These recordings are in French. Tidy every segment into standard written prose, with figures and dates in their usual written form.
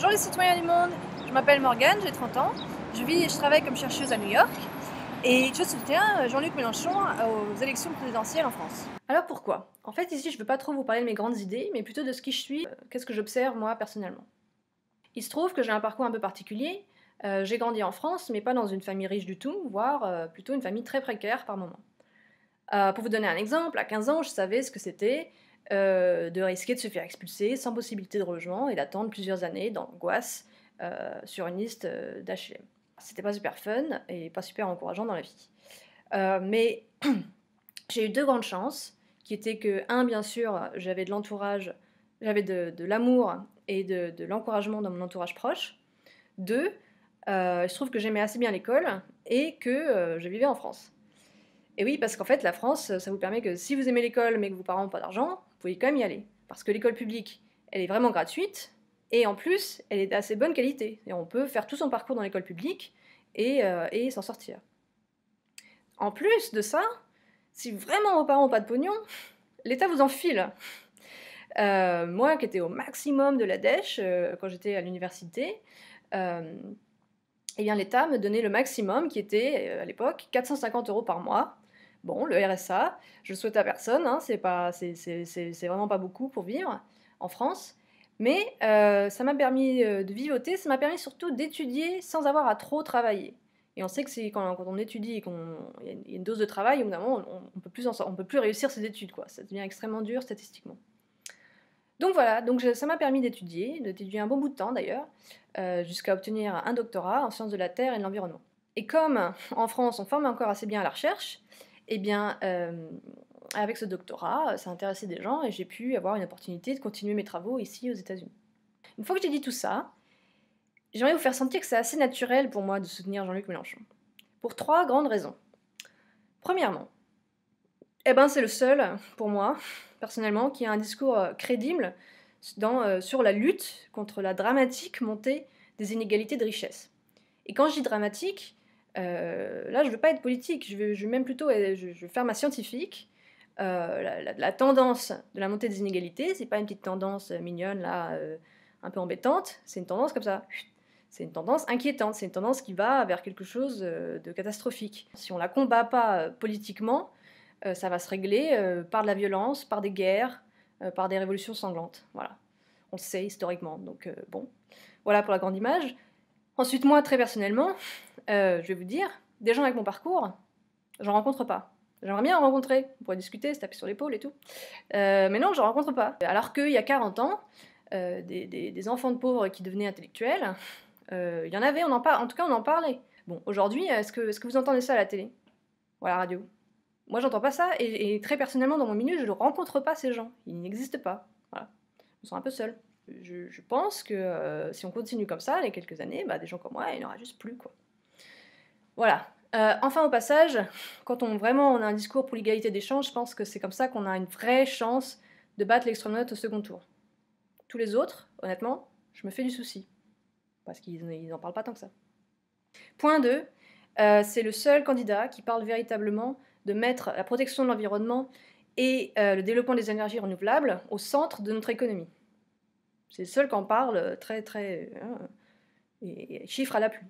Bonjour les citoyens du monde, je m'appelle Morgane, j'ai 30 ans, je vis et je travaille comme chercheuse à New York et je soutiens Jean-Luc Mélenchon aux élections présidentielles en France. Alors pourquoi? En fait ici je ne veux pas trop vous parler de mes grandes idées, mais plutôt de ce qui je suis, qu'est-ce que j'observe moi personnellement. Il se trouve que j'ai un parcours un peu particulier, j'ai grandi en France mais pas dans une famille riche du tout, voire plutôt une famille très précaire par moment. Pour vous donner un exemple, à 15 ans je savais ce que c'était de risquer de se faire expulser sans possibilité de relogement et d'attendre plusieurs années d'angoisse sur une liste d'HLM. C'était pas super fun et pas super encourageant dans la vie. Mais j'ai eu deux grandes chances, qui étaient que, un, bien sûr, j'avais de l'entourage, j'avais de l'amour et de l'encouragement dans mon entourage proche. Deux, il se trouve que j'aimais assez bien l'école et que je vivais en France. Et oui, parce qu'en fait, la France, ça vous permet que si vous aimez l'école mais que vos parents n'ont pas d'argent, vous pouvez quand même y aller. Parce que l'école publique, elle est vraiment gratuite, et en plus, elle est d'assez bonne qualité. Et on peut faire tout son parcours dans l'école publique et s'en sortir. En plus de ça, si vraiment vos parents n'ont pas de pognon, l'État vous en file. Moi, qui étais au maximum de la dèche quand j'étais à l'université, eh bien l'État me donnait le maximum, qui était à l'époque 450 € par mois. Bon, le RSA, je le souhaite à personne, hein, c'est vraiment pas beaucoup pour vivre en France. Mais ça m'a permis de vivoter, ça m'a permis surtout d'étudier sans avoir à trop travailler. Et on sait que c'est quand on étudie et qu'il y a une dose de travail, au bout d'un moment, on peut plus réussir ses études, quoi. Ça devient extrêmement dur statistiquement. Donc voilà, ça m'a permis d'étudier un bon bout de temps d'ailleurs, jusqu'à obtenir un doctorat en sciences de la Terre et de l'environnement. Et comme en France on forme encore assez bien à la recherche, eh bien avec ce doctorat, ça a intéressé des gens et j'ai pu avoir une opportunité de continuer mes travaux ici aux États-Unis. Une fois que j'ai dit tout ça, j'aimerais vous faire sentir que c'est assez naturel pour moi de soutenir Jean-Luc Mélenchon. Pour trois grandes raisons. Premièrement, c'est le seul, pour moi, personnellement, qui a un discours crédible sur la lutte contre la dramatique montée des inégalités de richesse. Et quand je dis dramatique, là je veux pas être politique, je veux même plutôt je veux faire ma scientifique. La tendance de la montée des inégalités, c'est pas une petite tendance mignonne là, un peu embêtante, c'est une tendance comme ça. C'est une tendance inquiétante, c'est une tendance qui va vers quelque chose de catastrophique. Si on la combat pas politiquement, ça va se régler par de la violence, par des guerres, par des révolutions sanglantes. Voilà. On le sait historiquement, donc bon. Voilà pour la grande image. Ensuite, moi, très personnellement, je vais vous dire, des gens avec mon parcours, j'en rencontre pas. J'aimerais bien en rencontrer, on pourrait discuter, se taper sur l'épaule et tout. Mais non, j'en rencontre pas. Alors qu'il y a 40 ans, des enfants de pauvres qui devenaient intellectuels, il y en avait, en tout cas on en parlait. Bon, aujourd'hui, est-ce que vous entendez ça à la télé ou à la radio? Moi, j'entends pas ça, et très personnellement, dans mon milieu, je ne rencontre pas ces gens. Ils n'existent pas. Voilà. Ils sont un peu seuls. Je pense que si on continue comme ça, les quelques années, des gens comme moi, il n'y en aura juste plus, quoi. Voilà. Enfin, au passage, quand vraiment on a un discours pour l'égalité des chances, je pense que c'est comme ça qu'on a une vraie chance de battre l'extrême droite au second tour. Tous les autres, honnêtement, je me fais du souci. Parce qu'ils n'en parlent pas tant que ça. Point 2, c'est le seul candidat qui parle véritablement de mettre la protection de l'environnement et le développement des énergies renouvelables au centre de notre économie. C'est le seul qui en parle et chiffre à la pluie.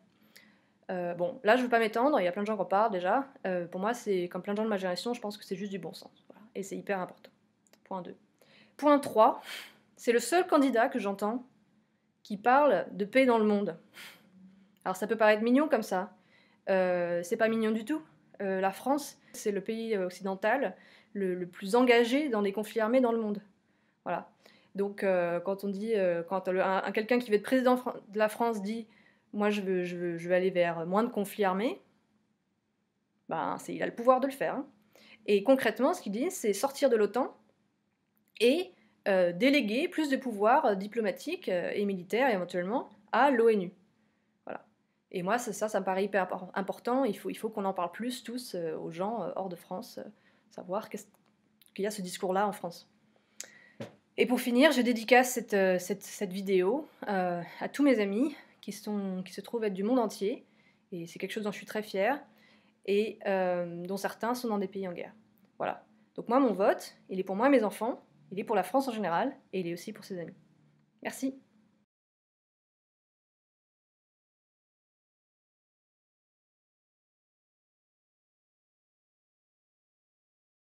Bon, là je ne veux pas m'étendre, il y a plein de gens qui en parlent déjà. Pour moi, c'est comme plein de gens de ma génération, je pense que c'est juste du bon sens. Voilà. Et c'est hyper important. Point 2. Point 3, c'est le seul candidat que j'entends qui parle de paix dans le monde. Alors ça peut paraître mignon comme ça. C'est pas mignon du tout. La France, c'est le pays occidental le plus engagé dans des conflits armés dans le monde. Voilà. Donc quand on dit, quelqu'un qui veut être président de la France dit moi je veux aller vers moins de conflits armés, il a le pouvoir de le faire. Hein. Et concrètement, ce qu'il dit, c'est sortir de l'OTAN et déléguer plus de pouvoirs diplomatiques et militaires éventuellement à l'ONU. Voilà. Et moi, ça me paraît hyper important. Il faut qu'on en parle plus tous aux gens hors de France, savoir qu'il y a ce discours-là en France. Et pour finir, je dédicace cette vidéo à tous mes amis qui se trouvent être du monde entier. Et c'est quelque chose dont je suis très fière. Et dont certains sont dans des pays en guerre. Voilà. Donc moi, mon vote, il est pour moi et mes enfants, il est pour la France en général, et il est aussi pour ses amis. Merci.